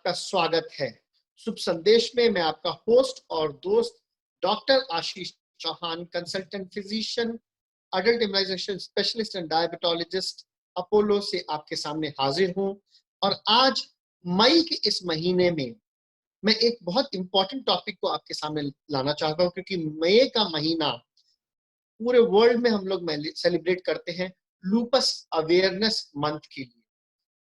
आपका स्वागत है। शुभ संदेश में मैं आपका होस्ट और दोस्त doctor Ashish Chauhan, consultant physician, adult immunisation specialist and diabetologist, Apollo से आपके सामने हाजिर हूं। और आज मई के इस महीने में मैं एक बहुत इंपॉर्टेंट टॉपिक को आपके सामने लाना चाहता हूं, क्योंकि मई का महीना पूरे वर्ल्ड में हम लोग सेलिब्रेट करते हैं लूपस अवेयरनेस मंथ के लिए।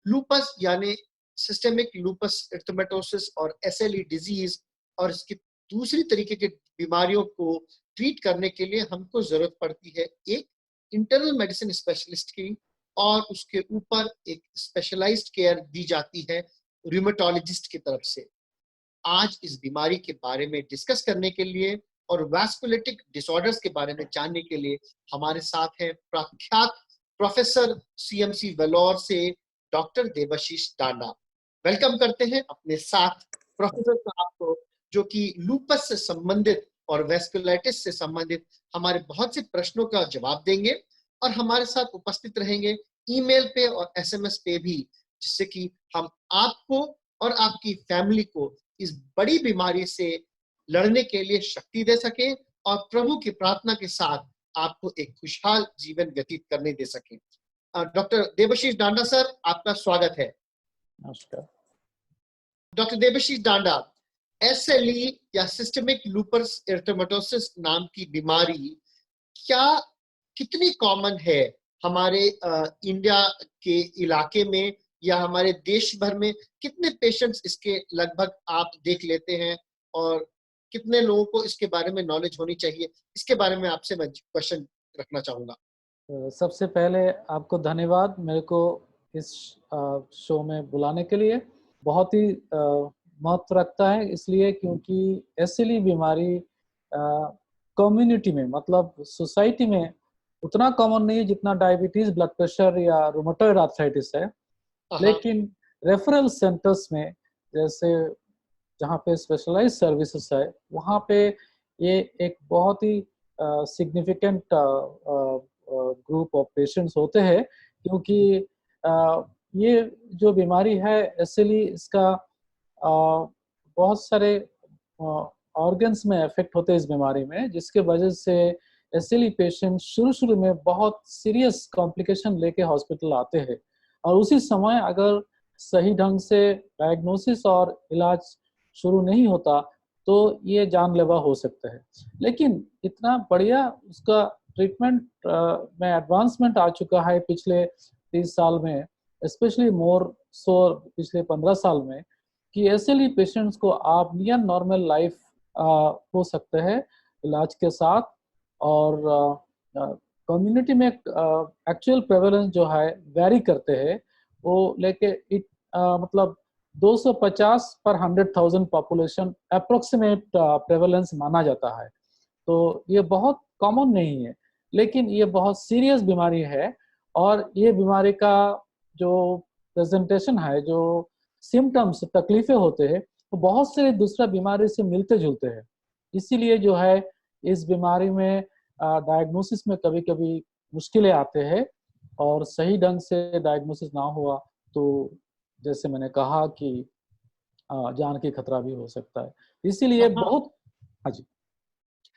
लूपस यानी सिस्टेमिक लूपस एरिथेमेटोसिस और एसएलई डिजीज और इसकी दूसरी तरीके की बीमारियों को ट्रीट करने के लिए हमको जरूरत पड़ती है एक इंटरनल मेडिसिन स्पेशलिस्ट की, और उसके ऊपर एक स्पेशलाइज्ड केयर दी जाती है रूमेटोलॉजिस्ट की तरफ से। आज इस बीमारी के बारे में डिस्कस करने के लिए और वैस्कुलेटिक डिसऑर्डर्स के बारे में जानने के लिए हमारे साथ है प्रख्यात प्रोफेसर सीएमसी वेलोर से डॉक्टर देवाशीष डांडा। वेलकम करते हैं अपने साथ प्रोफेसर साहब को, जो कि लूपस से संबंधित और वेस्कुलाइटिस से संबंधित हमारे बहुत से प्रश्नों का जवाब देंगे और हमारे साथ उपस्थित रहेंगे ईमेल पे और एसएमएस पे भी, जिससे कि हम आपको और आपकी फैमिली को इस बड़ी बीमारी से लड़ने के लिए शक्ति दे सके और प्रभु की प्रार्थना के साथ आपको एक खुशहाल जीवन व्यतीत करने दे सके। डॉक्टर देवाशीष डांडा सर, आपका स्वागत है। नमस्कार डॉक्टर देवाशीष डांडा, एसएलई या सिस्टेमिक लूपस एरिथेमेटोसिस नाम की बीमारी कितनी कॉमन है हमारे इंडिया के इलाके में या हमारे देश भर में? कितने पेशेंट्स इसके लगभग आप देख लेते हैं और कितने लोगों को इसके बारे में नॉलेज होनी चाहिए? इसके बारे में आपसे मैं क्वेश्चन रखना चाहूंगा। सबसे पहले आपको धन्यवाद मेरे को इस शो में बुलाने के लिए। बहुत ही महत्व रखता है इसलिए क्योंकि एसएलई बीमारी कम्युनिटी में मतलब सोसाइटी में उतना कॉमन नहीं है जितना डायबिटीज, ब्लड प्रेशर या रूमेटॉइड आर्थराइटिस है। लेकिन रेफरल सेंटर्स में जैसे जहाँ पे स्पेशलाइज्ड सर्विसेज है वहाँ पे ये एक बहुत ही सिग्निफिकेंट ग्रुप ऑफ पेशेंट्स होते हैं, क्योंकि ये जो बीमारी है एसएलई, इसका बहुत सारे ऑर्गन्स में इफेक्ट होते हैं इस बीमारी में, जिसके वजह से एसएलई पेशेंट शुरू में बहुत सीरियस कॉम्प्लिकेशन लेके हॉस्पिटल आते हैं और उसी समय अगर सही ढंग से डायग्नोसिस और इलाज शुरू नहीं होता तो ये जानलेवा हो सकता है। लेकिन इतना बढ़िया उसका ट्रीटमेंट में एडवांसमेंट आ चुका है पिछले 30 साल में, स्पेशली मोर सो पिछले 15 साल में, कि एसएलई पेशेंट्स को आप नियर नॉर्मल लाइफ हो सकते हैं इलाज के साथ। और कम्युनिटी में एक्चुअल प्रेवलेंस जो है वेरी करते हैं, वो लेके मतलब 250 पर 100,000 पॉपुलेशन अप्रोक्सीमेट प्रेवलेंस माना जाता है। तो ये बहुत कॉमन नहीं है, लेकिन ये बहुत सीरियस बीमारी है और ये बीमारी का जो प्रेजेंटेशन है, जो सिम्टम्स, तकलीफें होते हैं, वो बहुत सारे दूसरा बीमारी से मिलते जुलते हैं। इसीलिए जो है इस बीमारी में डायग्नोसिस में कभी कभी मुश्किलें आते हैं और सही ढंग से डायग्नोसिस ना हुआ तो जैसे मैंने कहा कि जान की खतरा भी हो सकता है। इसीलिए बहुत हाँ जी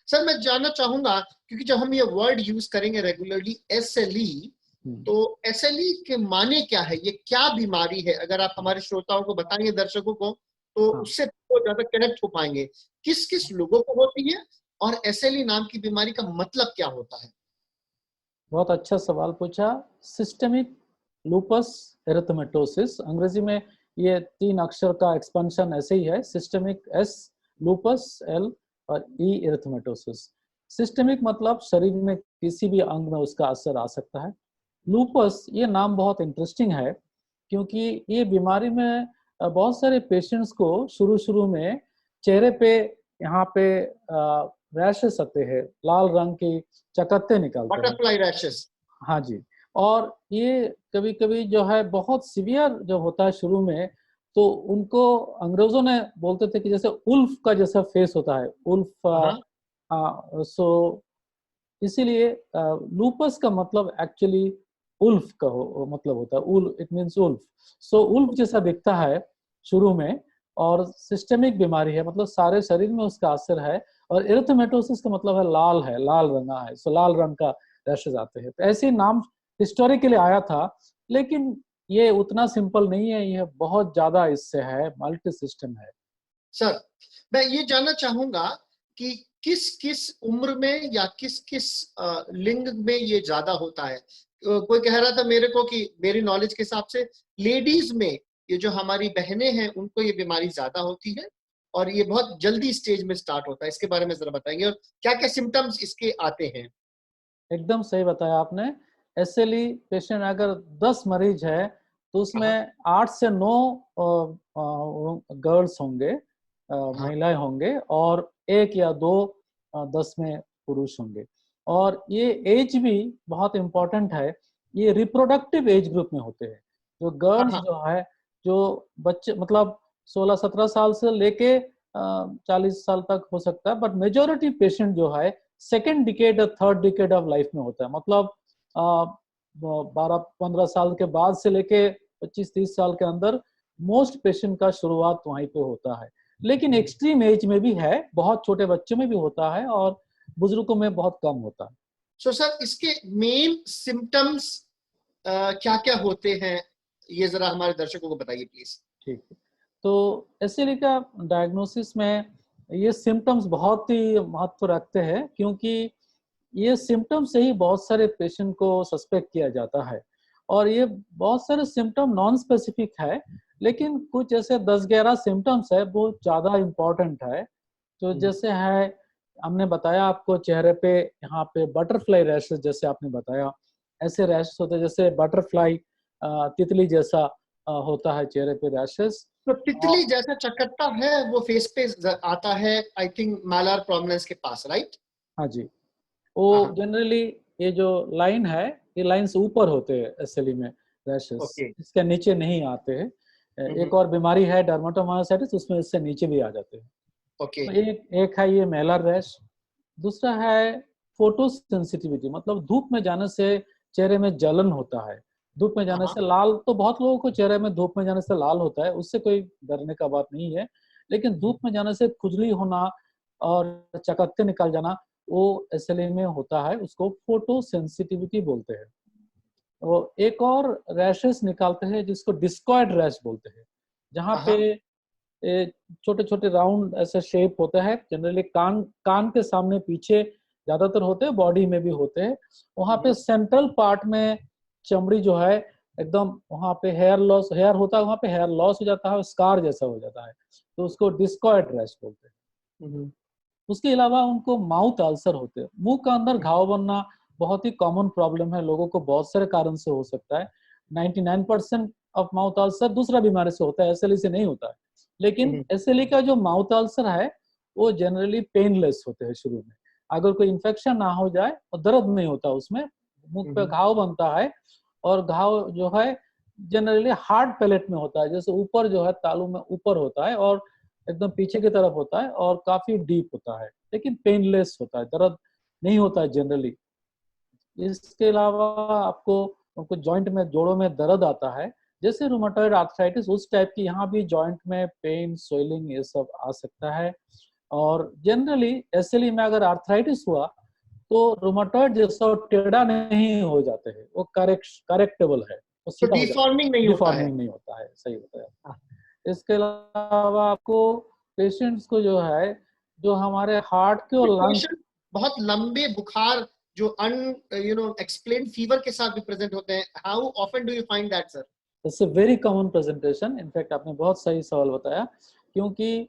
सर, मैं जानना चाहूंगा, क्योंकि जब हम ये वर्ड यूज करेंगे रेगुलरली एसएलई, तो एसएलई के माने क्या है? ये क्या बीमारी है? अगर आप हमारे श्रोताओं को बताएंगे, दर्शकों को, तो उससे तो ज्यादा कनेक्ट हो पाएंगे। किस किस लोगों को होती है और एसएलई नाम की बीमारी का मतलब क्या होता है? बहुत अच्छा सवाल पूछा। सिस्टेमिक लूपस एरिथेमेटोसिस, अंग्रेजी में ये 3 अक्षर का एक्सपेंशन ऐसे ही है, सिस्टेमिक एस, लूपस एल और ई एरिथेमेटोसिस। सिस्टेमिक मतलब शरीर में किसी भी अंग में उसका असर आ सकता है। लूपस ये नाम बहुत इंटरेस्टिंग है क्योंकि ये बीमारी में बहुत सारे पेशेंट्स को शुरू में चेहरे पे यहाँ पे रैशेस आते हैं, लाल रंग की चकत्ते निकलते हैं, बटरफ्लाई रैशेस। हाँ जी। और ये कभी कभी जो है बहुत सीवियर जब होता है शुरू में, तो उनको अंग्रेजों ने बोलते थे कि जैसे उल्फ का जैसा फेस होता है, उल्फ। सो इसीलिए लूपस का मतलब एक्चुअली उल्फ का मतलब होता है, it means wolf. So wolf जैसा दिखता है शुरू में, और सिस्टेमिक बीमारी है, मतलब सारे शरीर में उसका असर है। और एरिथमेटोसिस का मतलब है, लाल रंगा है, सो लाल रंग का रैशेज आते हैं। तो ऐसे नाम हिस्टोरिकली आया था, लेकिन ये उतना सिंपल नहीं है, ये बहुत ज्यादा इससे है, मल्टी सिस्टम है। सर, मैं ये जानना चाहूंगा कि किस किस उम्र में या किस किस लिंग में ये ज्यादा होता है। कोई कह रहा था मेरे को कि मेरी नॉलेज के हिसाब से लेडीज में, ये जो हमारी बहनें हैं, उनको ये बीमारी ज्यादा होती है और ये बहुत जल्दी स्टेज में स्टार्ट होता है। इसके बारे में जरा बताएंगे और क्या क्या सिम्टम्स इसके आते हैं। एकदम सही बताया आपने। एसएलई पेशेंट अगर 10 मरीज है तो हाँ, उसमें 8 से 9 गर्ल्स होंगे, हाँ, महिलाएं होंगे, और 1 या 2 10 में पुरुष होंगे। और ये एज भी बहुत इम्पोर्टेंट है, ये रिप्रोडक्टिव एज ग्रुप में होते हैं। जो गर्ल्स हाँ, जो है, जो बच्चे मतलब 16-17 साल से लेके 40 साल तक हो सकता है, बट मेजोरिटी पेशेंट जो है सेकेंड डिकेड और थर्ड डिकेड ऑफ लाइफ में होता है। मतलब 12-15 साल के बाद से लेके 25-30 साल के अंदर मोस्ट पेशेंट का शुरुआत वहीं पे होता है। लेकिन एक्सट्रीम एज में भी है, बहुत छोटे बच्चों में भी होता है, और बुजुर्गों में बहुत कम होता है। सो सर, इसके मेन सिम्टम्स क्या क्या होते हैं, ये जरा हमारे दर्शकों को बताइए प्लीज। ठीक है। तो एसएलई का डायग्नोसिस में ये सिम्टम्स बहुत ही महत्व रखते हैं, क्योंकि ये सिम्टम से ही बहुत सारे पेशेंट को सस्पेक्ट किया जाता है। और ये बहुत सारे सिम्टम नॉन स्पेसिफिक है, लेकिन कुछ ऐसे 10-11 सिम्टम्स है वो ज़्यादा इम्पोर्टेंट है। तो जैसे है, हमने बताया आपको चेहरे पे यहाँ पे बटरफ्लाई रैशेस, जैसे आपने बताया ऐसे रैशेस होते हैं, जैसे बटरफ्लाई तितली जैसा होता है चेहरे पे रैशेस। तो तितली जैसा चकत्ता है वो फेस पे आता है, आई थिंक मालार प्रोमिनेंस के पास, राइट? हाँ जी, वो हाँ, जनरली ये जो लाइन है, ये लाइन से ऊपर होते हैं एसएलई में रैशेस, ओके, इसके नीचे नहीं आते हैं। एक और बीमारी है डर्मेटोमायोसाइटिस, उसमें इससे नीचे भी आ जाते हैं। ओके, तो एक एक है ये मेलर रैश। दूसरा है फोटो सेंसिटिविटी, मतलब धूप में जाने से चेहरे में जलन होता है। धूप में जाने हाँ, से लाल, तो बहुत लोगों को चेहरे में धूप में जाने से लाल होता है, उससे कोई डरने का बात नहीं है। लेकिन धूप में जाने से खुजली होना और चकत्ते निकल जाना, वो एसएलई में होता है, उसको फोटो सेंसिटिविटी बोलते हैं। वो एक और रैशेस निकालते हैं जिसको डिस्कॉइड रैश बोलते हैं, जहाँ पे हाँ, छोटे छोटे राउंड ऐसे शेप होते हैं, जनरली कान कान के सामने पीछे ज्यादातर होते हैं, बॉडी में भी होते हैं। वहाँ पे सेंट्रल पार्ट में चमड़ी जो है एकदम, वहाँ पे हेयर होता है, वहाँ पे हेयर लॉस हो जाता है, स्कार जैसा हो जाता है, तो उसको डिस्कॉइड रैश बोलते हैं। उसके अलावा उनको माउथ अल्सर होते हैं, मुंह का अंदर घाव बनना बहुत ही कॉमन प्रॉब्लम है, लोगों को बहुत सारे कारण से हो सकता है। 99% ऑफ माउथ अल्सर दूसरा बीमारी से होता है, एसएलई से नहीं होता है। लेकिन एसएलई का जो माउथ अल्सर है वो जनरली पेनलेस होते हैं शुरू में। अगर कोई इन्फेक्शन ना हो जाए और दर्द नहीं होता उसमें, मुंह पे घाव बनता है, और घाव जो है जनरली हार्ड पैलेट में होता है, जैसे ऊपर जो है तालू में ऊपर होता है, और एकदम पीछे की तरफ होता है, और काफी डीप होता है, लेकिन पेनलेस होता है, दर्द नहीं होता है जनरली। इसके अलावा आपको उनको जॉइंट में, जोड़ों में दर्द आता है, जैसे रूमेटॉइड आर्थराइटिस, उस टाइप की यहाँ भी जॉइंट में पेन, स्वेलिंग, ये सब आ सकता है। और जनरली एसएलई में अगर आर्थराइटिस हुआ तो रूमेटॉइड जैसा टेढ़ा नहीं हो जाते हैं, वो करेक्टेबल है, वो तो सीधा हो जाता डिफॉर्मिंग है, नहीं होता है। डिफॉर्मिंग नहीं होता है, सही बताया। इसके अलावा आपको पेशेंट्स को जो है, जो हमारे हार्ट के और लंग, पेशेंट बहुत लंबे बुखार, जो अन एक्सप्लेन फीवर के साथ भी प्रेजेंट होते हैं, how often do you find that sir? It's a very common presentation. In fact आपने बहुत सही सवाल बताया, क्योंकि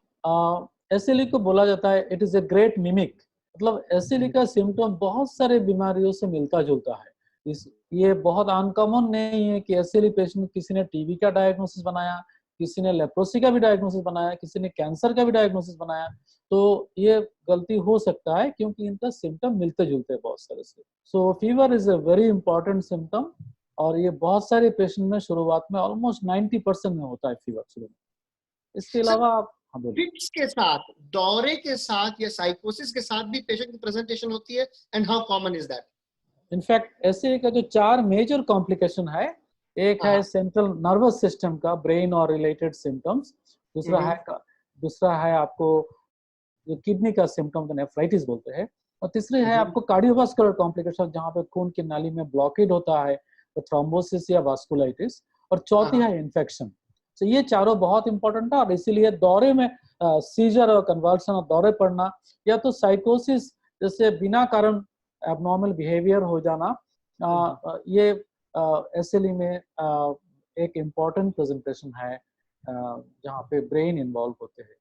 एसएलई को बोला जाता है it is a great mimic. मतलब एसएलई का सिम्टम बहुत सारे बीमारियों से मिलता जुलता है। इस ये बहुत अनकॉमन नहीं है कि एसएलई पेशेंट, किसी ने टीबी का डायग्नोसिस बनाया, किसी ने लेप्रोसी का भी डायग्नोसिस बनाया, किसी ने कैंसर का भी डायग्नोसिस बनाया। तो ये गलती हो सकता है, क्योंकि इनका सिम्टम मिलते जुलते हैं बहुत सारे से। सो fever is a very important symptom, और ये बहुत सारे पेशेंट में शुरुआत में ऑलमोस्ट 90% में होता है फीवर शुरू में। इसके सर, अलावा आप, हाँ बोलिए। फिट्स के साथ, दौरे के साथ या साइकोसिस के साथ भी पेशेंट की प्रेजेंटेशन होती है, and how common is that? In fact ऐसे का जो 4 मेजर कॉम्प्लिकेशन है, एक है हाँ, सेंट्रल नर्वस सिस्टम का ब्रेन और रिलेटेड सिम्टम्स, दूसरा है आपको जो किडनी का सिम्टम तो नेफ्राइटिस बोलते हैं, और तीसरे है आपको कार्डियोवास्कुलर कॉम्प्लिकेशन जहाँ पे खून की नाली में ब्लॉकेड होता है, तो थ्रोम्बोसिस या वास्कुलाइटिस, और चौथी है इन्फेक्शन। तो ये चारों बहुत इंपॉर्टेंट है, और इसीलिए दौरे में सीजर और कन्वर्सन और दौरे पड़ना, या तो साइकोसिस जैसे बिना कारण एबनॉर्मल बिहेवियर हो जाना, ये एसएलई में एक इम्पॉर्टेंट प्रेजेंटेशन है जहाँ पे ब्रेन इन्वॉल्व होते हैं।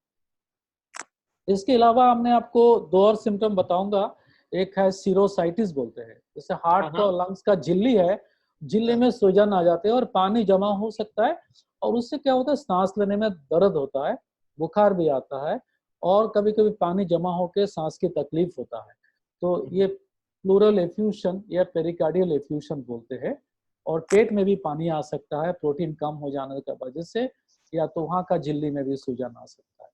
इसके अलावा हमने आपको दो और सिम्टम बताऊंगा। एक है सिरोसाइटिस बोलते हैं, जैसे हार्ट और लंग्स का झिल्ली है, झिल्ली में सूजन आ जाते हैं और पानी जमा हो सकता है, और उससे क्या होता है, सांस लेने में दर्द होता है, बुखार भी आता है, और कभी कभी पानी जमा होकर सांस की तकलीफ होता है। तो ये प्लूरल एफ्यूशन या पेरिकार्डियल एफ्यूशन बोलते हैं, और पेट में भी पानी आ सकता है प्रोटीन कम हो जाने की वजह से, या तो वहाँ का झिल्ली में भी सूजन आ सकता है।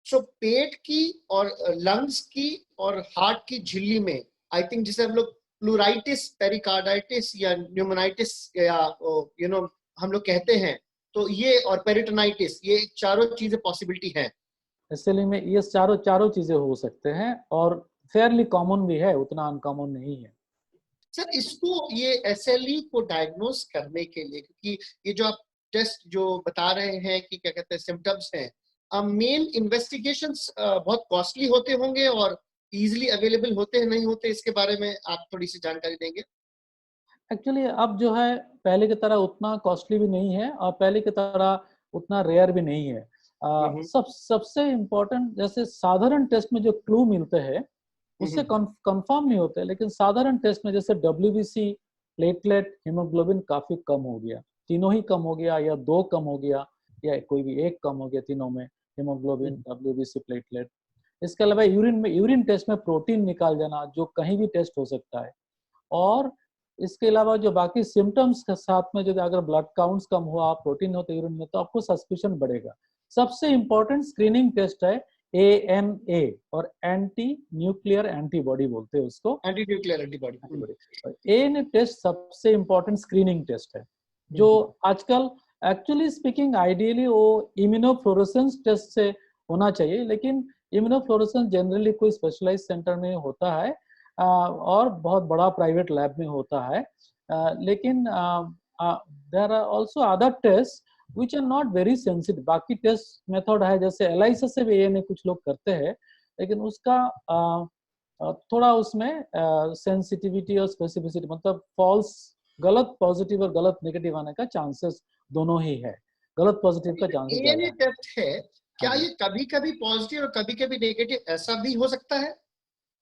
सो पेट की और लंग्स की और हार्ट की झिल्ली में, आई थिंक जिसे हम लोग प्लूराइटिस, पेरिकार्डाइटिस या न्यूमोनाइटिस या हम लोग कहते हैं, तो ये और पेरिटोनाइटिस, ये चारों चीजें पॉसिबिलिटी है। एसएलई में ये चारों चीजें हो सकते हैं, और फेयरली कॉमन भी है, उतना अनकॉमन नहीं है। सर, इसको ये एसएलई को डायग्नोस करने के लिए, क्योंकि ये जो आप टेस्ट जो बता रहे हैं कि क्या कहते हैं सिम्टम्स हैं, मेन इन्वेस्टिगेशंस बहुत कॉस्टली होते होंगे और इजीली अवेलेबल होते हैं नहीं होते, इसके बारे में आप थोड़ी सी जानकारी देंगे? एक्चुअली अब जो है पहले की तरह उतना कॉस्टली भी नहीं है, और पहले की तरह उतना रेयर भी नहीं है। सबसे इम्पोर्टेंट, जैसे साधारण टेस्ट में जो क्लू मिलते हैं उससे कंफर्म नहीं होते, लेकिन साधारण टेस्ट में जैसे डब्ल्यूबीसी, प्लेटलेट, हीमोग्लोबिन काफी कम हो गया, तीनों ही कम हो गया, या दो कम हो गया, या कोई भी एक कम हो गया, तीनों में हीमोग्लोबिन, डब्ल्यूबीसी, प्लेटलेट। इसके अलावा यूरिन टेस्ट में प्रोटीन निकाल जाना, जो कहीं भी टेस्ट हो सकता है। और इसके अलावा जो बाकी सिम्टम्स के साथ में, जो अगर ब्लड काउंट्स कम हुआ, प्रोटीन होते यूरिन में, तो आपको सस्पिशन बढ़ेगा। सबसे इंपॉर्टेंट स्क्रीनिंग टेस्ट है ANA, और एंटी न्यूक्लियर एंटीबॉडी बोलते हैं उसको, anti nuclear antibody. ANA test सबसे इंपॉर्टेंट स्क्रीनिंग टेस्ट है, जो आजकल एक्चुअली स्पीकिंग आइडियली वो इम्यूनोफ्लोरेसेंस टेस्ट से होना चाहिए, लेकिन इम्यूनोफ्लोरेसेंस जनरली कोई स्पेशलाइज्ड सेंटर में होता है, और बहुत बड़ा प्राइवेट लैब में होता है, लेकिन there are also other test which are not very sensitive। बाकी टेस्ट मेथड है, जैसे एलाइसा से भी ANA कुछ लोग करते हैं, लेकिन उसका थोड़ा उसमें सेंसिटिविटी और स्पेसिफिसिटी, मतलब फॉल्स, गलत पॉजिटिव और गलत नेगेटिव आने का चांसेस दोनों ही है, गलत पॉजिटिव का चांसेस ज्यादा ANA है। टेस्ट है, क्या ये कभी कभी पॉजिटिव और कभी कभी नेगेटिव ऐसा भी हो सकता है?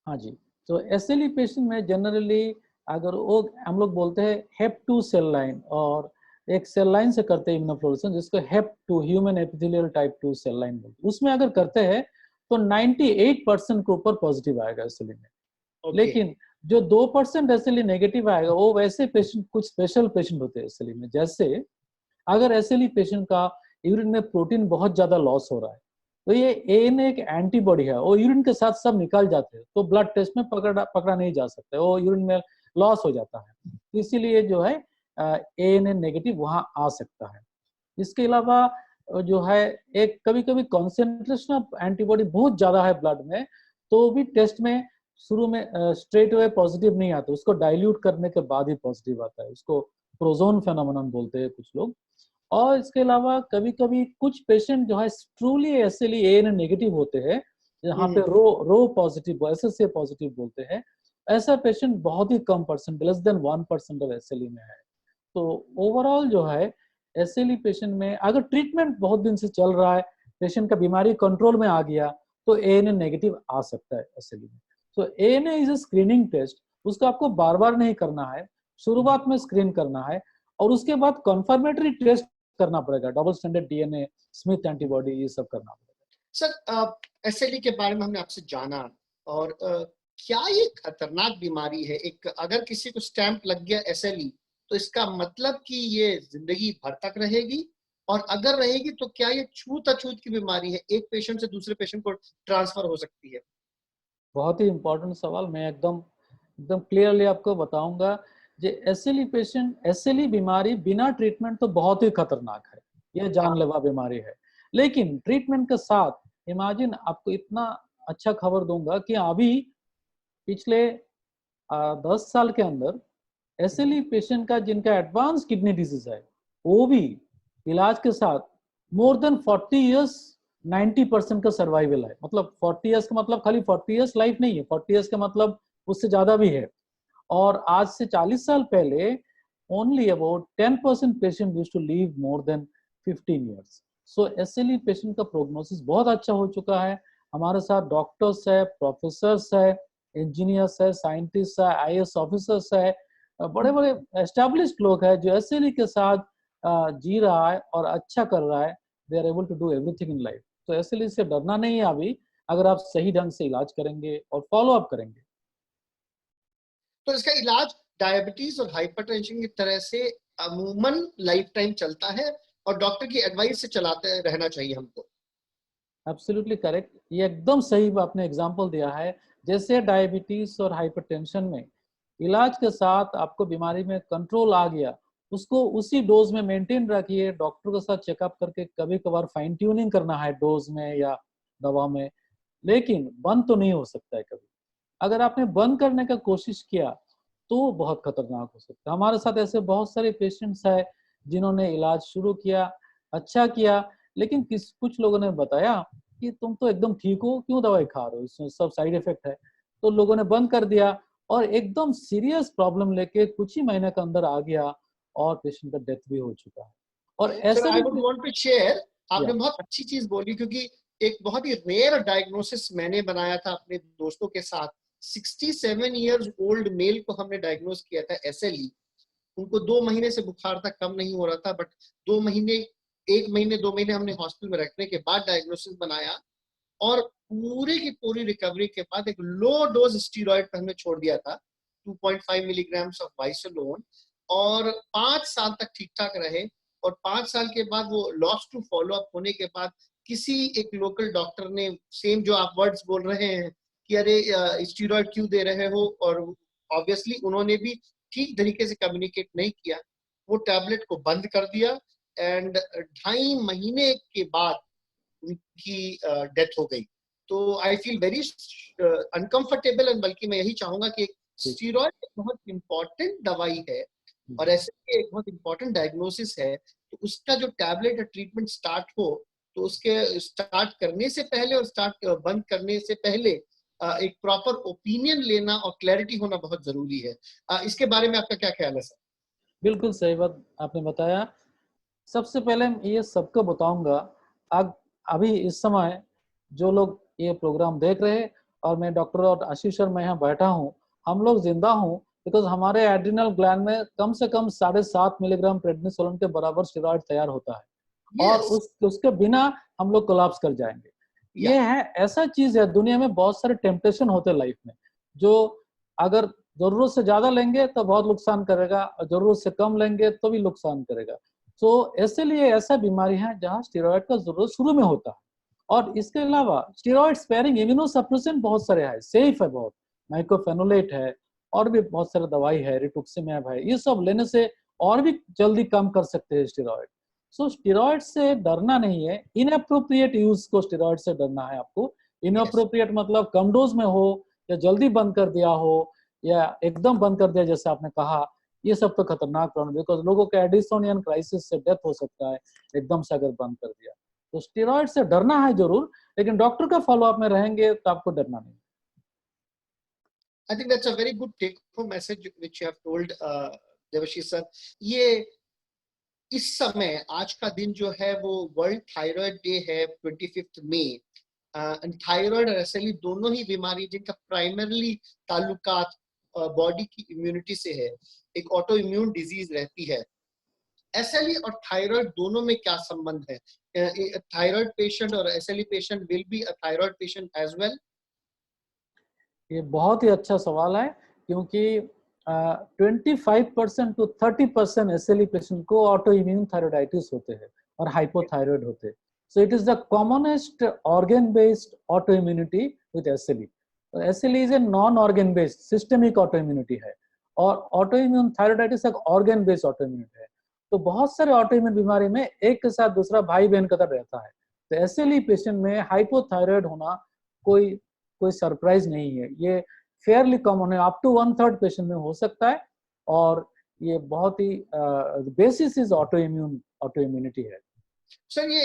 हाँ जी, तो SLE पेशेंट में जनरली अगर वो हम लोग बोलते हैं HEP2 सेल लाइन, और एक सेल लाइन से करते हैं इम्यूनोफ्लोरेसेंस, जिसको HEP2 human epithelial type 2 cell line बोलते हैं, उसमें अगर करते हैं तो 98% के ऊपर पॉजिटिव आएगा SLE में। लेकिन जो 2% SLE नेगेटिव आएगा, वो वैसे पेशेंट, कुछ स्पेशल पेशेंट होते हैं SLE में, जैसे अगर SLE पेशेंट का यूरिन में प्रोटीन बहुत ज्यादा लॉस हो रहा है, तो ये ANA एक एंटीबॉडी है, वो यूरिन के साथ सब निकल जाते हैं, तो ब्लड टेस्ट में पकड़ा नहीं जा सकता, वो यूरिन में लॉस हो जाता है, इसीलिए जो है ANA नेगेटिव वहां आ सकता है। इसके अलावा जो है एक कभी कभी कॉन्सेंट्रेशन ऑफ एंटीबॉडी बहुत ज्यादा है ब्लड में, तो भी टेस्ट में शुरू में स्ट्रेट अवे पॉजिटिव नहीं आता, उसको डाइल्यूट करने के बाद ही पॉजिटिव आता है, उसको प्रोजोन फेनोमेनन बोलते हैं कुछ लोग। और इसके अलावा कभी कभी कुछ पेशेंट जो है ट्रूली SLE ANA नेगेटिव होते हैं, यहाँ पे रो पॉजिटिव, SSA पॉजिटिव बोलते हैं, ऐसा पेशेंट बहुत ही कम percent, less than 1% of SLE में है। तो ओवरऑल जो है SLE पेशेंट में अगर ट्रीटमेंट बहुत दिन से चल रहा है, पेशेंट का बीमारी कंट्रोल में आ गया, तो ANA नेगेटिव आ सकता है SLE में। तो ANA is a screening test, उसको आपको बार बार नहीं करना है, शुरुआत में स्क्रीन करना है, और उसके बाद कंफर्मेटरी टेस्ट करना पड़ेगा, double standard DNA, Smith antibody, ये सब करना पड़ेगा। सर, SLE के बारे में हमने आपसे जाना, और क्या ये खतरनाक बीमारी है? एक अगर किसी को स्टैंप लग गया SLE, तो इसका मतलब कि ये जिंदगी भर तक रहेगी, और अगर रहेगी तो क्या ये छूत अछूत की बीमारी है, एक पेशेंट से दूसरे पेशेंट को ट्रांसफर हो सकती है? बहुत ही इंपॉर्टेंट सवाल, मैं एकदम एकदम क्लियरली आपको बताऊंगा। जो SLE पेशेंट, SLE बीमारी बिना ट्रीटमेंट तो बहुत ही खतरनाक है, ये जानलेवा बीमारी है, लेकिन ट्रीटमेंट के साथ इमेजिन आपको इतना अच्छा खबर दूंगा कि अभी पिछले 10 साल के अंदर एसएलई पेशेंट का जिनका एडवांस किडनी डिजीज है वो भी इलाज के साथ मोर देन 40 इयर्स 90% का सर्वाइवल है। मतलब 40 इयर्स का मतलब खाली 40 इयर्स लाइफ नहीं है, 40 इयर्स का मतलब उससे ज्यादा भी है। और आज से 40 साल पहले only about 10% patient used to live more than 15 years. So SLE patient का प्रोग्नोसिस बहुत अच्छा हो चुका है। हमारे साथ डॉक्टर्स है, प्रोफेसर्स है, इंजीनियर्स है, साइंटिस्ट है, आईएएस ऑफिसर्स है, बड़े बड़े एस्टेब्लिश्ड लोग हैं जो एसएलई के साथ जी रहा है और अच्छा कर रहा है। They are able to do everything in life. तो एसएलई से डरना नहीं है अभी, अगर आप सही ढंग से इलाज करेंगे और फॉलो अप करेंगे। तो इसका इलाज डायबिटीज और हाइपरटेंशन की तरह से अमूमन लाइफ टाइम चलता है और डॉक्टर की एडवाइस से चलाते रहना चाहिए हमको। एब्सोल्युटली करेक्ट, ये एकदम सही आपने एग्जांपल दिया है। जैसे डायबिटीज और हाइपरटेंशन में इलाज के साथ आपको बीमारी में कंट्रोल आ गया, उसको उसी डोज में मेंटेन रखिए, डॉक्टर के साथ चेकअप करके कभी कभार फाइन ट्यूनिंग करना है डोज में या दवा में, लेकिन बंद तो नहीं हो सकता है कभी। अगर आपने बंद करने का कोशिश किया तो बहुत खतरनाक हो सकता है। हमारे साथ ऐसे बहुत सारे पेशेंट्स हैं जिन्होंने इलाज शुरू किया, अच्छा किया, लेकिन कुछ लोगों ने बताया कि तुम तो एकदम ठीक हो, क्यों दवाई खा रहे हो, इसमें सब साइड इफेक्ट है। तो लोगों ने बंद कर दिया और एकदम सीरियस प्रॉब्लम लेके कुछ ही महीने के अंदर आ गया और पेशेंट का डेथ भी हो चुका है। और सर ऐसे आई भी वुड वांट टू शेयर, या आपने बहुत अच्छी चीज बोली, क्योंकि एक बहुत ही रेयर डायग्नोसिस मैंने बनाया था अपने दोस्तों के साथ। 67 इयर्स ओल्ड मेल को हमने डायग्नोस किया था एसएलई। उनको 2 महीने से बुखार था, कम नहीं हो रहा था, बट 2 महीने, 1 महीने 2 महीने हमने हॉस्पिटल में रखने के बाद डायग्नोसिस बनाया और पूरे की पूरी रिकवरी के बाद एक लो डोज स्टीरॉयड पे हमने छोड़ दिया था, 2.5 मिलीग्राम्स ऑफ वाइसोलोन, और 5 साल तक ठीक ठाक रहे। और 5 साल के बाद वो लॉस्ट टू फॉलो अप होने के बाद किसी एक लोकल डॉक्टर ने सेम जो आप वर्ड्स बोल रहे हैं कि अरे स्टीरॉयड क्यों दे रहे हो, और ऑब्वियसली उन्होंने भी ठीक तरीके से कम्युनिकेट नहीं किया, वो टैबलेट को बंद कर दिया एंड 2.5 महीने के बाद उनकी डेथ हो गई। तो I feel very uncomfortable, and बल्कि मैं यही चाहूंगा कि स्टीरॉयड एक बहुत इंपॉर्टेंट दवाई है और ऐसे एक बहुत इंपॉर्टेंट डायग्नोसिस है, तो उसका जो टैबलेट ट्रीटमेंट स्टार्ट हो तो उसके स्टार्ट करने से पहले और स्टार्ट बंद करने से पहले एक प्रॉपर ओपिनियन लेना और क्लैरिटी होना बहुत जरूरी है। इसके बारे में आपका क्या ख्याल है सर? बिल्कुल सही बात आपने बताया। सबसे पहले मैं ये सबको बताऊंगा, अभी इस समय जो लोग ये प्रोग्राम देख रहे हैं और मैं डॉक्टर और आशीष और मैं यहाँ बैठा हूँ, हम लोग जिंदा हूँ बिकॉज हमारे एड्रिनल ग्लैंड में कम से कम 7.5 मिलीग्राम प्रेडनिसोलोन के बराबर स्टेरॉइड तैयार होता है। और उसके बिना हम लोग कोलैप्स कर जाएंगे। ये है ऐसा चीज है, दुनिया में बहुत सारे टेम्पटेशन होते हैं लाइफ में, जो अगर जरूरत से ज्यादा लेंगे तो बहुत नुकसान करेगा और जरूरत से कम लेंगे तो भी नुकसान करेगा। तो इसलिए ऐसा बीमारी है जहाँ स्टेरॉइड का जरूरत शुरू में होता है। और इसके अलावा स्टेरॉइड स्पेयरिंग इम्यूनोसप्रेसेंट बहुत सारे है, सेफ है बहुत, माइक्रोफेनोलेट है और भी बहुत सारे दवाई है, रिटुक्सिमैब है, ये सब लेने से और भी जल्दी कम कर सकते हैं स्टेरॉइड। सो स्टेरॉइड से डरना नहीं है, इनअप्रोप्रिएट यूज को स्टेरॉइड से डरना है आपको। इनअप्रोप्रिएट मतलब कम डोज में हो या जल्दी बंद कर दिया हो या एकदम बंद कर दिया जैसे आपने कहा, ये सब तो खतरनाक प्रॉब्लम, बिकॉज लोगों के एडिसोनियन क्राइसिस से डेथ हो सकता है एकदम से अगर बंद कर दिया। तो स्टेरॉइड से डरना है जरूर, लेकिन डॉक्टर का फॉलोअप में रहेंगे तो आपको डरना नहीं। I think that's a very good take-home message which you have told, Devashish sir. ये इस समय आज का दिन जो है वो वर्ल्ड थायराइड डे है, 25 मई। थायराइड और एसएलई दोनों ही बीमारी जिनका प्राइमरली ताल्लुकात बॉडी की इम्यूनिटी से है, एक ऑटो इम्यून डिजीज रहती है। एसएलई और थायराइड दोनों में क्या संबंध है? थायराइड पेशेंट और SLE patient will be a thyroid patient as well? ये बहुत ही अच्छा सवाल है, क्योंकि 25% टू 30% एसएलई पेशेंट को ऑटो इम्यून थायराइडाइटिस होते हैं और हाइपोथायराइड होते हैं। So it is the commonest organ based auto immunity with SLE. SLE is a non organ based systemic auto immunity है और ऑटो इम्यून थायराइडाइटिस एक ऑर्गन बेस्ड ऑटो इम्यूनिटी है। तो बहुत सारे ऑटो इम्यून बीमारी में एक के साथ दूसरा भाई बहन का तरह रहता है। तो एसएलई पेशेंट में हाइपोथायराइड होना कोई सरप्राइज नहीं है, ये फेयरली कॉमन है, अप टू 1/3 पेशेंट में हो सकता है, और ये बहुत ही बेसिस इज ऑटोइम्यूनिटी है। सर ये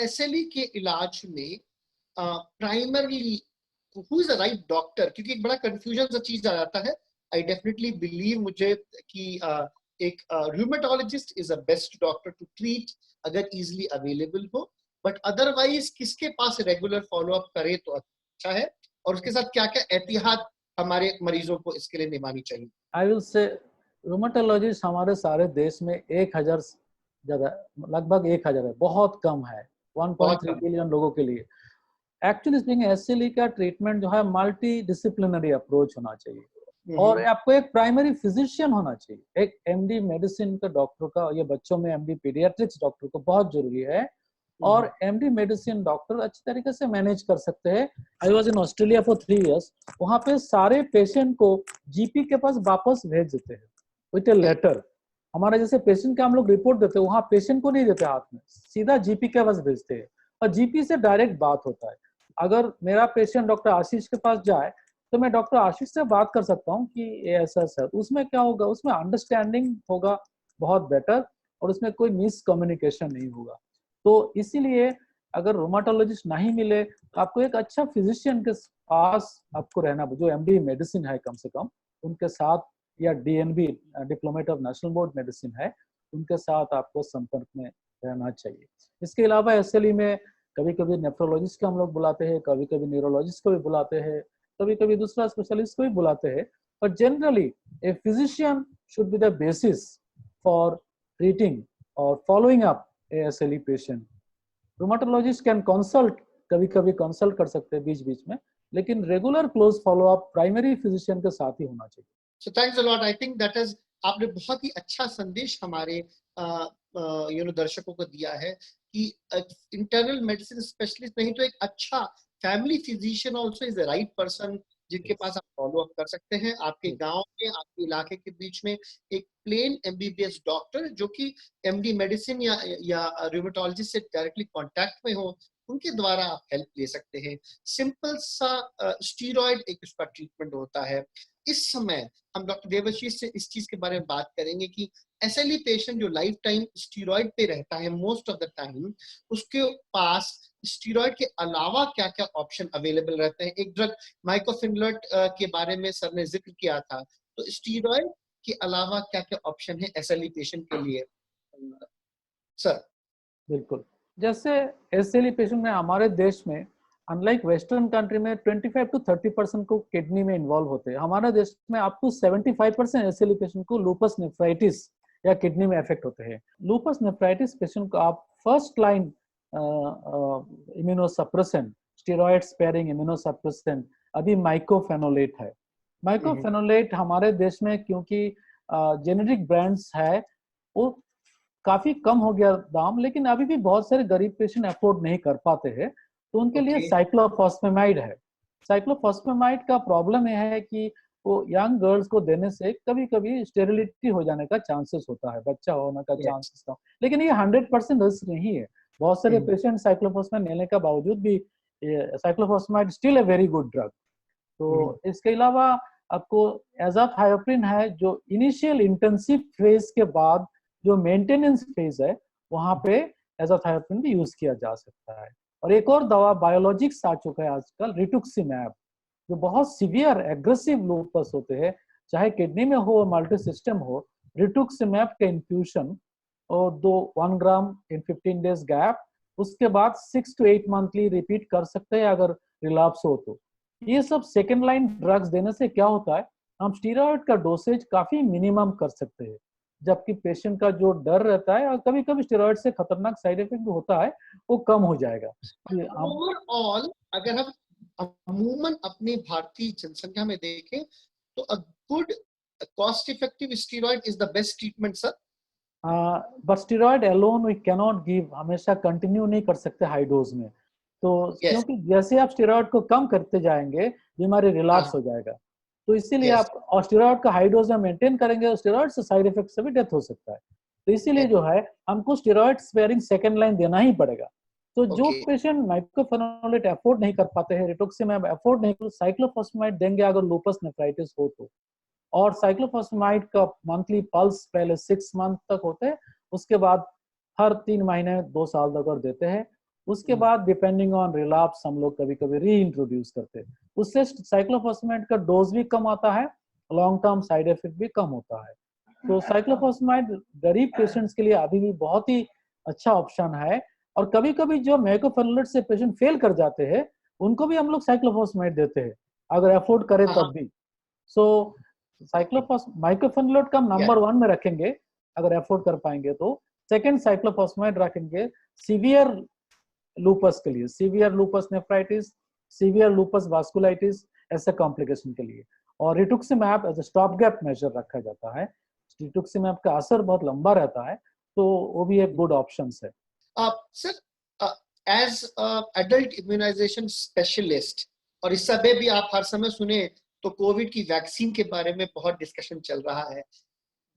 एसएलई के इलाज में primarily who is the right doctor, क्योंकि एक बड़ा कंफ्यूजन सा चीज आ जाता है। आई डेफिनेटली बिलीव मुझे कि एक rheumatologist is the best doctor to treat अगर इजीली अवेलेबल हो, बट अदरवाइज किसके पास रेगुलर फॉलोअप करे तो अच्छा है, और उसके साथ क्या क्या एहतियात हमारे मरीजों को इसके लिए निभानी चाहिए। आई विल से रूमेटोलॉजिस्ट हमारे सारे देश में 1000 ज्यादा, लगभग 1000 है, बहुत कम है 1.3 बिलियन लोगों के लिए। एक्चुअली स्पीकिंग एसएलई का ट्रीटमेंट जो है मल्टी डिसिप्लिनरी अप्रोच होना चाहिए, और आपको एक प्राइमरी फिजिशियन होना चाहिए, एक एमडी मेडिसिन का डॉक्टर का, ये बच्चों में एमडी पीडियाट्रिक्स डॉक्टर को बहुत जरूरी है, और एमडी मेडिसिन डॉक्टर अच्छी तरीके से मैनेज कर सकते हैं। I was in Australia for 3 years, वहां पे सारे पेशेंट को जीपी के पास वापस भेज देते हैं विद ए लेटर। हमारे जैसे पेशेंट का हम लोग रिपोर्ट देते हैं, वहां पेशेंट को नहीं देते हाथ में, सीधा जीपी के पास भेजते हैं, और जीपी से डायरेक्ट बात होता है। अगर मेरा पेशेंट डॉक्टर आशीष के पास जाए तो मैं डॉक्टर आशीष से बात कर सकता हूँ कि ये ऐसा सर, उसमें क्या होगा, उसमें अंडरस्टैंडिंग होगा बहुत बेटर, और उसमें कोई मिसकम्युनिकेशन नहीं होगा। तो इसीलिए अगर रोमाटोलॉजिस्ट नहीं मिले तो आपको एक अच्छा फिजिशियन के पास आपको रहना, जो एमडी मेडिसिन है कम से कम उनके साथ, या DNB diplomat of national board medicine है, उनके साथ आपको संपर्क में रहना चाहिए। इसके अलावा एसएलई में कभी कभी नेफ्रोलॉजिस्ट को हम लोग बुलाते हैं, कभी कभी न्यूरोलॉजिस्ट को भी बुलाते हैं, कभी कभी दूसरा स्पेशलिस्ट को भी बुलाते हैं, पर generally a physician should be the basis for treating और following up a SLE patient. Rheumatologist can consult, कभी कभी कंसल्ट कर सकते हैं बीच बीच में, लेकिन regular close follow up primary physician के साथ ही होना चाहिए। So thanks a lot. I think that is, आपने बहुत ही अच्छा संदेश हमारे दर्शकों को दिया है कि इंटरनल मेडिसिन स्पेशलिस्ट नहीं तो एक अच्छा family physician also is the right person जिनके पास आप फॉलो अप कर सकते हैं। आपके गांव में, आपके इलाके के बीच में एक प्लेन एमबीबीएस डॉक्टर जो कि एमडी मेडिसिन या रूमेटोलॉजिस्ट से डायरेक्टली कांटेक्ट में हो, उनके द्वारा आप हेल्प ले सकते हैं। सिंपल सा स्टीरॉयड एक उसका ट्रीटमेंट होता है। इस समय हम डॉक्टर देवाशीष से इस चीज के बारे में बात करेंगे कि एसएलई पेशेंट जो लाइफ टाइम स्टीरॉयड पे रहता है मोस्ट ऑफ द टाइम, उसके पास स्टीरॉयड के अलावा क्या क्या ऑप्शन अवेलेबल रहते हैं। एक ड्रग माइकोफिनलट के बारे में सर ने जिक्र किया था, तो स्टीरॉयड के अलावा क्या क्या ऑप्शन है एसएलई पेशेंट के लिए सर? बिल्कुल, जैसे एसएलई पेशेंट में हमारे देश में अनलाइक वेस्टर्न कंट्री में 25 to 30% को किडनी में इन्वॉल्व होते हैं, हमारे देश में अप टू 75% एसएलई पेशेंट को लूपस नेफ्राइटिस या किडनी में इफेक्ट होते हैं। लूपस नेफ्राइटिस पेशेंट को आप first line immunosuppressant, steroid sparing immunosuppressant अभी माइकोफेनोलेट है। माइकोफेनोलेट हमारे देश में क्योंकि जेनेरिक ब्रांड्स है, वो काफी कम हो गया दाम, लेकिन अभी भी बहुत सारे गरीब पेशेंट अफोर्ड नहीं कर पाते हैं, तो उनके लिए साइक्लोफॉस्फेमाइड है। साइक्लोफॉस्फेमाइड का प्रॉब्लम यह है कि वो यंग गर्ल्स को देने से कभी कभी स्टेरिलिटी हो जाने का चांसेस होता है, बच्चा होने का चांसेस था, लेकिन ये 100% रिस्क नहीं है। बहुत सारे पेशेंट साइक्लोफॉस्फेमाइड लेने का बावजूद भी cyclophosphamide still a very good drug. तो इसके अलावा आपको एजाथायोप्रिन है, जो इनिशियल इंटेंसिव फेज के बाद जो मेंटेनेंस फेज है वहां पे एजाथायोप्रिन भी यूज किया जा सकता है। और एक और दवा बायोलॉजिक्स आ चुका है आजकल, रिटुक्सिमैब, जो बहुत सीवियर एग्रेसिव लूपस होते हैं, चाहे किडनी में हो मल्टी सिस्टम हो, रिटुक्सिमैब का इन्फ्यूशन और 1 ग्राम इन 15 days गैप, उसके बाद 6 to 8 मंथली रिपीट कर सकते हैं अगर रिलैप्स हो तो। ये सब सेकेंड लाइन ड्रग्स देने से क्या होता है, हम स्टीरॉयड का डोसेज काफी मिनिमम कर सकते हैं, जबकि पेशेंट का जो डर रहता है और कभी कभी स्टेरॉइड से खतरनाक साइड इफेक्ट भी होता है, वो कम हो जाएगा। ओवरऑल अगर हम अमूमन अपनी भारतीय जनसंख्या में देखें तो a good cost effective steroid is the best treatment sir. But steroid alone we can not give, हमेशा कंटिन्यू नहीं कर सकते हाई डोज में, तो क्योंकि जैसे आप स्टेरॉइड को कम करते जाएंगे बीमारी रिलैप्स हो जाएगा, तो इसीलिए आप स्टेरॉइड का हाई डोज में मेंटेन करेंगे, स्टेरॉइड से साइड इफेक्ट से भी डेथ हो सकता है। तो इसीलिए जो है हमको स्टेरॉइड स्पेयरिंग सेकंड लाइन देना ही पड़ेगा, तो जो Okay. पेशेंट माइक्रोफेनोलेट अफोर्ड नहीं कर पाते हैं, रिटुक्सिमैब अफोर्ड नहीं कर, साइक्लोफॉस्फेमाइड देंगे अगर लूपस नेफ्राइटिस हो तो। और साइक्लोफॉस्फेमाइड का मंथली पल्स पहले 6 मंथ तक होते हैं, उसके बाद हर 3 महीने 2 साल तक और देते हैं। उसके बाद डिपेंडिंग ऑन रिलैप्स हम लोग कभी कभी री इंट्रोड्यूस करते हैं। उससे साइक्लोफॉस्फेमाइड का डोज भी कम आता है, लॉन्ग टर्म साइड इफेक्ट भी कम होता है। तो साइक्लोफॉस्फेमाइड गरीब पेशेंट्स के लिए अभी भी बहुत ही अच्छा ऑप्शन है। और कभी कभी जो माइक्रोफेनोलेट से पेशेंट फेल कर जाते हैं, उनको भी हम लोग साइक्लोफॉस्फेमाइड देते हैं अगर अफोर्ड करें हाँ, तब भी। सो माइक्रोफेनोलेट का yeah. नंबर 1 में रखेंगे अगर अफोर्ड कर पाएंगे तो। सेकंड साइक्लोफॉस्फेमाइड रखेंगे सीवियर लूपस के लिए, severe lupus nephritis, severe lupus vasculitis, ऐसे कॉम्प्लिकेशन के लिए। और rituximab as a stop gap measure रखा जाता है। रिटुक्सिमैब का असर बहुत लंबा रहता है, तो वो भी एक गुड ऑप्शन है। Sir, as adult immunisation specialist, और इस समय भी आप हर समय सुने तो कोविड की वैक्सीन के बारे में बहुत डिस्कशन चल रहा है।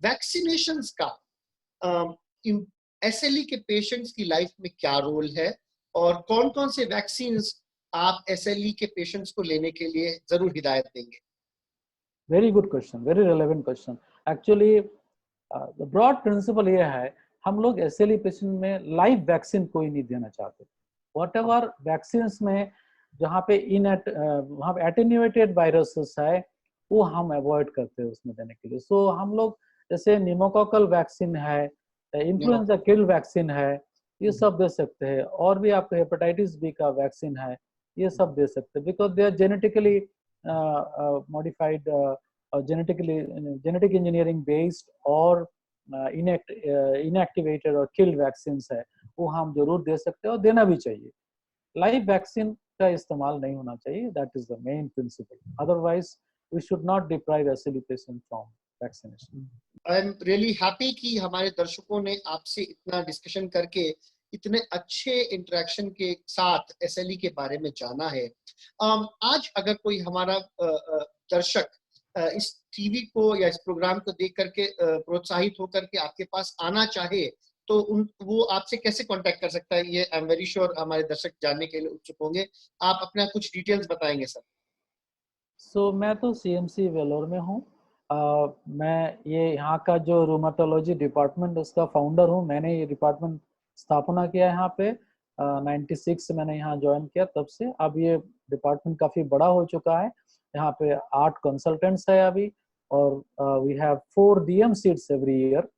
वैक्सीनेशंस का एसएलई के पेशेंट्स की लाइफ में क्या रोल है, और कौन कौन से वैक्सीन आप एसएलई के पेशेंट्स को लेने के लिए जरूर हिदायत देंगे? Very good question, very relevant question. Actually broad principle ये है, हम लोग एसएलई पेशेंट में लाइव वैक्सीन कोई नहीं देना चाहते। वॉट एवर वैक्सीन में जहाँ पे वहाँ पे एटेन्यूएटेड वायरसेस है, वो हम अवॉइड करते हैं उसमें देने के लिए। सो हम लोग जैसे निमोकोकल वैक्सीन है, इन्फ्लुएंजा किल वैक्सीन है, ये सब दे सकते हैं। और भी आपको हेपेटाइटिस बी का वैक्सीन है, ये सब दे सकते हैं, because they are genetically modified, genetic engineering based और इनएक्टिवेटेड और किल्ड वैक्सीन है, वो हम जरूर दे सकते हैं और देना भी चाहिए। लाइव वैक्सीन का इस्तेमाल नहीं होना चाहिए, that is the main principle. Otherwise we should not deprive SLE patient from vaccination. I am really happy कि हमारे दर्शकों ने आपसे इतना डिस्कशन करके इतने अच्छे इंटरेक्शन के साथ एसएलई के बारे में जाना है। आज अगर कोई हमारा दर्शक इस टीवी को या इस प्रोग्राम को देख करके प्रोत्साहित होकर के आपके पास आना चाहे, तो वो आपसे कैसे कांटेक्ट कर सकता है? ये आई एम वेरी श्योर हमारे दर्शक जानने के लिए उत्सुक होंगे। आप अपना कुछ डिटेल्स बताएंगे सर? सो मैं तो सीएमसी वेलोर में हूँ। मैं ये यहाँ का जो रूमेटोलॉजी डिपार्टमेंट उसका फाउंडर हूँ। मैंने ये डिपार्टमेंट स्थापना किया है यहाँ पे 96 से मैंने यहाँ ज्वाइन किया, तब से अब ये डिपार्टमेंट काफ़ी बड़ा हो चुका है। यहाँ पे 8 कंसल्टेंट्स है अभी, और we have 4 DM seats every year.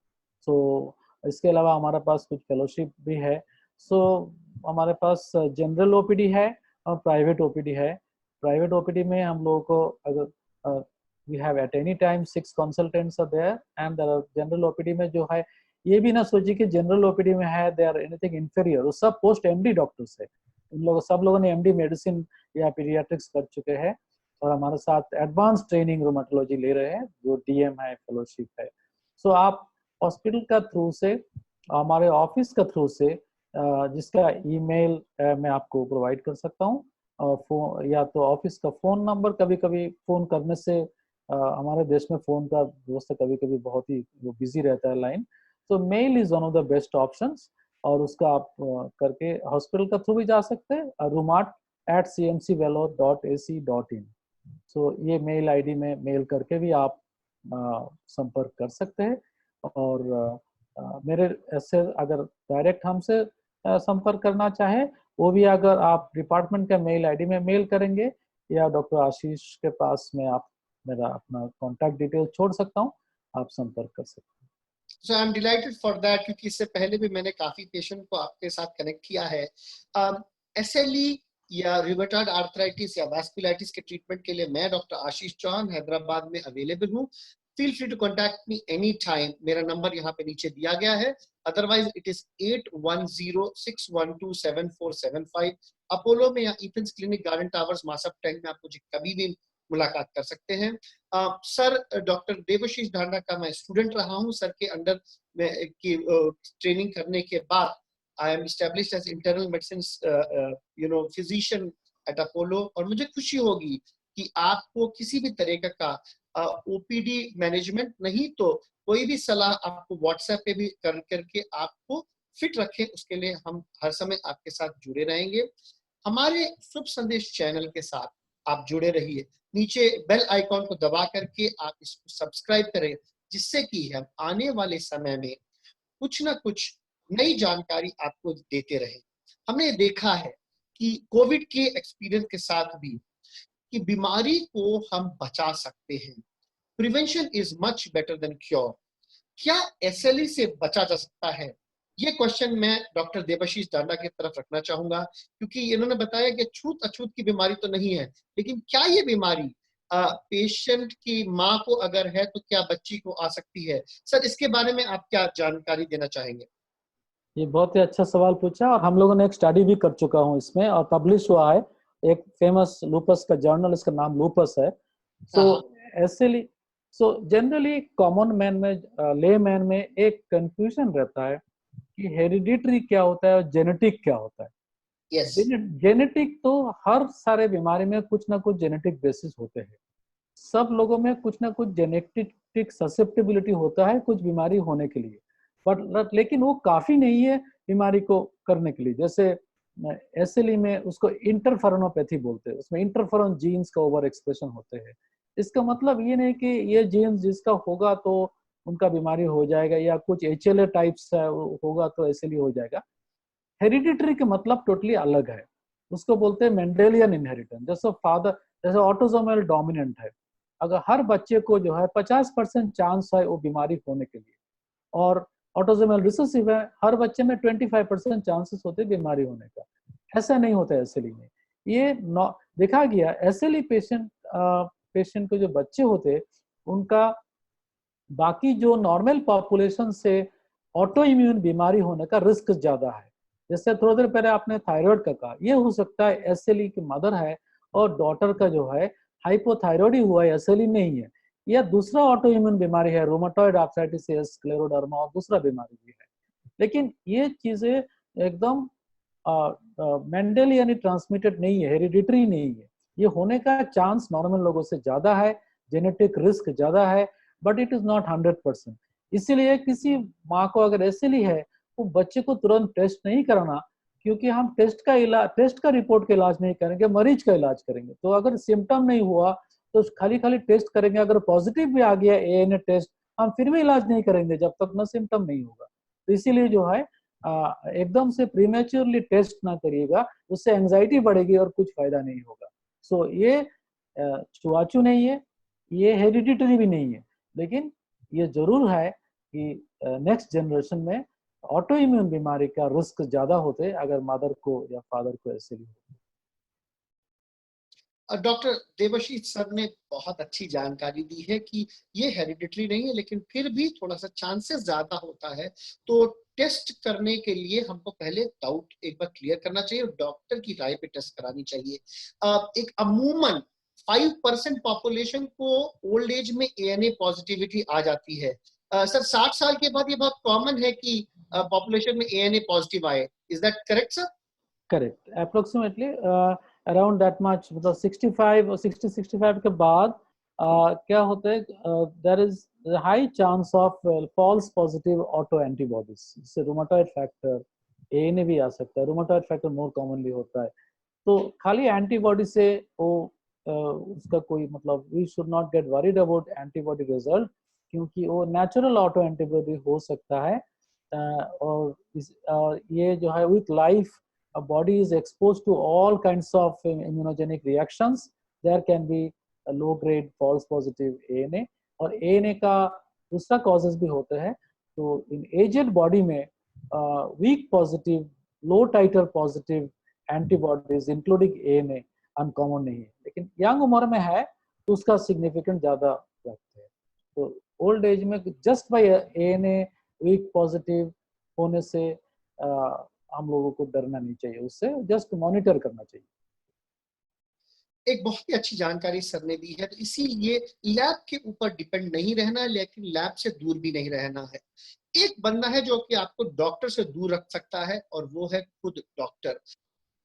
So इसके अलावा हमारे पास कुछ फेलोशिप भी है। सो हमारे पास जनरल ओपीडी है और प्राइवेट ओपीडी है। प्राइवेट ओपीडी में हम लोगों को अगर we have at any time 6 consultants are there, and general OPD में जो है, ये भी ना सोचिए कि जनरल ओपीडी में है दे आर एनीथिंग इंफीरियर, वो सब पोस्ट एमडी डॉक्टर्स है। उन लोग सब लोगों ने एमडी मेडिसिन या पीडियाट्रिक्स कर चुके हैं और हमारे साथ एडवांस ट्रेनिंग रूमेटोलॉजी ले रहे हैं, जो डीएम है, फेलोशिप है। सो आप हॉस्पिटल का थ्रू से, हमारे ऑफिस का थ्रू से, जिसका ईमेल मैं आपको प्रोवाइड कर सकता हूँ, फोन या तो ऑफिस का फोन नंबर। कभी कभी फोन करने से हमारे देश में फोन का व्यवस्था कभी कभी बहुत ही बिजी रहता है लाइन, तो mail is one of the best options. और उसका आप करके हॉस्पिटल का थ्रू भी जा सकते हैं, rumat@cmcvellore.ac.in। सो ये मेल आईडी में मेल करके भी आप संपर्क कर सकते हैं। और मेरे ऐसे अगर डायरेक्ट हमसे संपर्क करना चाहे, वो भी अगर आप डिपार्टमेंट का मेल आईडी में मेल करेंगे, या डॉक्टर आशीष के पास में आप मेरा अपना कॉन्टैक्ट डिटेल छोड़ सकता हूँ, आप संपर्क कर सकते हैं। So I am delighted for that, क्योंकि इससे पहले भी मैंने काफी पेशेंट को आपके साथ कनेक्ट किया है। एसएलई या रूमेटॉइड आर्थराइटिस या वास्कुलाइटिस के ट्रीटमेंट के लिए मैं डॉक्टर आशीष चौहान हैदराबाद में अवेलेबल हूँ। Feel free to contact me any time. मेरा नंबर यहाँ पे नीचे दिया गया है, अदरवाइज इट इज 8106127475। अपोलो में या इथेंस क्लिनिक गार्डन टावर्स मासप 10 में आप मुझे कभी भी मुलाकात कर सकते हैं। सर, डॉक्टर देवाशीष ढांडा का मैं स्टूडेंट रहा हूं। सर के अंडर में की ट्रेनिंग करने के बाद I am established as internal medicine physician at Apollo, और मुझे खुशी होगी कि आपको किसी भी तरीके का ओपीडी मैनेजमेंट नहीं तो कोई भी सलाह आपको व्हाट्सएप पे भी करके आपको फिट रखें, उसके लिए हम हर समय आपके साथ जुड़े रहेंगे। हमारे शुभ संदेश चैनल के साथ आप जुड़े रहिए। नीचे बेल आइकॉन को दबा करके आप इसको सब्सक्राइब करें, जिससे कि हम आने वाले समय में कुछ ना कुछ नई जानकारी आपको देते रहे। हमने देखा है कि कोविड के एक्सपीरियंस के साथ भी कि बीमारी को हम बचा सकते हैं। Prevention is much better than cure. क्या एसएलई से बचा जा सकता है? ये क्वेश्चन मैं डॉक्टर देवाशीष डांडा की तरफ रखना चाहूंगा, क्योंकि इन्होंने बताया कि छूत अछूत की बीमारी तो नहीं है, लेकिन क्या ये बीमारी पेशेंट की माँ को अगर है तो क्या बच्ची को आ सकती है? सर, इसके बारे में आप क्या जानकारी देना चाहेंगे? ये बहुत ही अच्छा सवाल पूछा, और हम लोगों ने एक स्टडी भी कर चुका हूँ इसमें, और पब्लिश हुआ है एक फेमस लूपस का जर्नल, इसका नाम लूपस है। सो ऐसे सो जनरली कॉमन मैन में, ले मैन में एक कंफ्यूजन रहता है कि हेरिडिटरी क्या होता है और जेनेटिक क्या होता है। यस। जेनेटिक तो हर सारे बीमारी में कुछ ना कुछ जेनेटिक बेसिस होते हैं। सब लोगों में कुछ ना कुछ जेनेटिक ससेप्टेबिलिटी होता है कुछ बीमारी होने के लिए, बट लेकिन वो काफी नहीं है बीमारी को करने के लिए। जैसे एसएलई में उसको इंटरफेरोनोपैथी बोलते हैं, उसमें इंटरफेरोन जीन्स का ओवर एक्सप्रेशन होते हैं। इसका मतलब ये नहीं कि ये जीन्स जिसका होगा तो उनका बीमारी हो जाएगा, या कुछ एचएलए टाइप्स होगा तो एसएलई हो जाएगा। हेरिडिटरी का मतलब टोटली अलग है, उसको बोलते हैं मेंडेलियन इनहेरिटेंस। जैसे फादर, जैसे ऑटोसोमल डोमिनेंट है, अगर हर बच्चे को जो है 50% चांस है वो बीमारी होने के लिए, और ऑटोसोमल रिसेसिव है, हर बच्चे में 25% चांसेस होते हैं बीमारी होने का। ऐसा नहीं होता है एसएलई में। ये देखा गया एसएलई पेशेंट के जो बच्चे होते उनका बाकी जो नॉर्मल पॉपुलेशन से ऑटो इम्यून बीमारी होने का रिस्क ज्यादा है। जैसे थोड़ी देर पहले आपने थायराइड का कहा, ये हो सकता है एसएलई की मदर है और डॉटर का जो है हाइपोथायरॉयड ही हुआ है, एसएलई नहीं है। यह दूसरा ऑटो इम्यून बीमारी है, रोमाटॉइड आर्थराइटिस, स्क्लेरोडर्मा, और दूसरा बीमारी भी है। लेकिन ये चीजें एकदम मेंडल यानी ट्रांसमिटेड नहीं है, हेरिडिटरी नहीं है। ये होने का चांस नॉर्मल लोगों से ज्यादा है, जेनेटिक रिस्क ज्यादा है, बट इट इज नॉट 100%। इसीलिए किसी माँ को अगर एसएलई है वो बच्चे को तुरंत टेस्ट नहीं कराना, क्योंकि हम टेस्ट का रिपोर्ट का इलाज नहीं करेंगे, मरीज का इलाज करेंगे। तो अगर सिम्टम नहीं हुआ तो खाली खाली टेस्ट करेंगे, अगर पॉजिटिव भी आ गया एएनए टेस्ट, हम फिर भी इलाज नहीं करेंगे जब तक ना सिम्टम नहीं होगा। तो इसीलिए जो है एकदम से प्रीमेच्योरली टेस्ट ना करिएगा, उससे एंजाइटी बढ़ेगी और कुछ फायदा नहीं होगा। सो ये छुआछू नहीं है, ये हेरिडिटरी भी नहीं है, लेकिन ये जरूर है कि नेक्स्ट जनरेशन में ऑटो इम्यून बीमारी का रिस्क ज्यादा होते अगर मदर को या फादर को एसएलई हो। डॉक्टर देवाशीष सर ने बहुत अच्छी जानकारी दी है कि ये हेरिडिटरी नहीं है, लेकिन फिर भी थोड़ा सा चांसेस ज्यादा होता है। तो टेस्ट करने के लिए हमको पहले डाउट एक बार क्लियर करना चाहिए और डॉक्टर की राय पे टेस्ट करानी चाहिए। एक अमूमन 5% पॉपुलेशन को ओल्ड एज में एएनए पॉजिटिविटी आ जाती है। सर, 60 साल के बाद ये बहुत कॉमन है कि पॉपुलेशन में एएनए पॉजिटिव आए। Is that correct sir? Correct, approximately around that much, मतलब 65 और 60-65 के बाद क्या होता है, there is high chance of false positive auto antibodies. इससे रूमेटॉइड फैक्टर, एएनए भी आ सकता है, रूमेटॉइड फैक्टर मोर कॉमनली होता है। तो खाली एंटीबॉडी से वो उसका कोई मतलब, we should not get worried about antibody result, क्योंकि वो नेचुरल ऑटो एंटीबॉडी हो सकता है। और ये जो है with life a body is exposed to all kinds of immunogenic reactions, there can be a low grade false positive ANA, और ANA का दूसरा causes भी होते हैं। तो इन aged body में weak positive, low titer positive antibodies including ANA uncommon नहीं है, लेकिन यंग उम्र में है तो उसका सिग्निफिकेंट ज्यादा रखते हैं। तो ओल्ड एज में just by ANA weak positive होने से हम लोगों को डरना नहीं चाहिए, उससे जस्ट मॉनिटर करना चाहिए। एक बहुत ही अच्छी जानकारी सर ने दी है। तो इसीलिए लैब के ऊपर डिपेंड नहीं रहना है, लेकिन लैब से दूर भी नहीं रहना है। एक बंदा है जो कि आपको डॉक्टर से दूर रख सकता है, और वो है खुद डॉक्टर।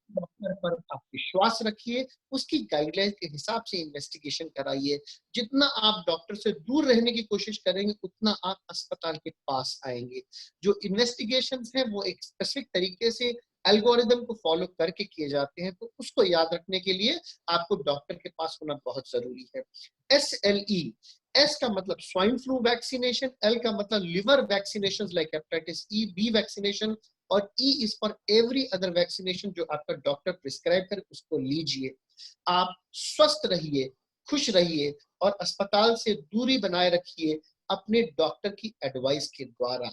डॉक्टर पर आप विश्वास रखिए, उसकी गाइडलाइन के हिसाब से इन्वेस्टिगेशन कराइए। जितना आप डॉक्टर से दूर रहने की कोशिश करेंगे, उतना आप अस्पताल के पास आएंगे। जो इन्वेस्टिगेशंस हैं वो एक स्पेसिफिक तरीके से एल्गोरिदम को फॉलो करके किए जाते हैं, तो उसको याद रखने के लिए आपको डॉक्टर के पास होना बहुत जरूरी है। SLE, एस का मतलब स्वाइन फ्लू वैक्सीनेशन, एल का मतलब liver vaccination like hepatitis E, B vaccination, और E is for every other vaccination जो आपका डॉक्टर प्रिस्क्राइब करे उसको लीजिए। आप स्वस्थ रहिए, खुश रहिए और अस्पताल से दूरी बनाए रखिए अपने डॉक्टर की एडवाइस के द्वारा।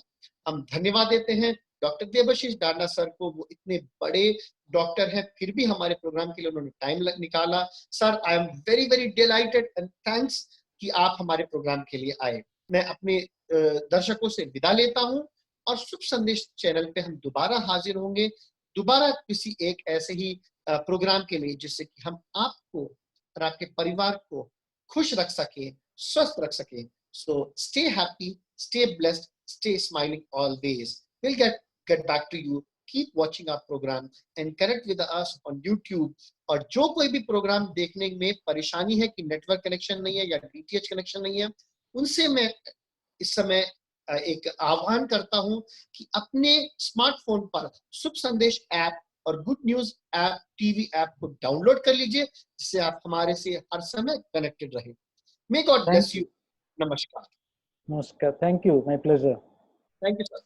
हम धन्यवाद देते हैं डॉक्टर देवाशीष डाडा सर को, वो इतने बड़े डॉक्टर हैं फिर भी हमारे प्रोग्राम के लिए उन्होंने टाइम निकाला। Sir, I am very very delighted and thanks कि आप हमारे प्रोग्राम के लिए आए। मैं अपने दर्शकों से विदा लेता हूं और शुभ संदेश चैनल पे हम दोबारा हाजिर होंगे, दोबारा किसी एक ऐसे ही प्रोग्राम के लिए, जिससे कि हम आपको और आपके परिवार को खुश रख सके, स्वस्थ रख सके। So stay happy, stay blessed, stay smiling always. We'll get back to you. Keep watching our program and connect with us on YouTube. और जो कोई भी प्रोग्राम देखने में परेशानी है कि नेटवर्क कनेक्शन नहीं है या DTH कनेक्शन नहीं है, उनसे मैं इस समय एक आह्वान करता हूं कि अपने स्मार्टफोन पर शुभ संदेश ऐप और good news app, TV app को डाउनलोड कर लीजिए, जिससे आप हमारे से हर समय कनेक्टेड रहे। May God bless you. Namaskar. नमस्कार, thank you, my pleasure. Thank you, sir.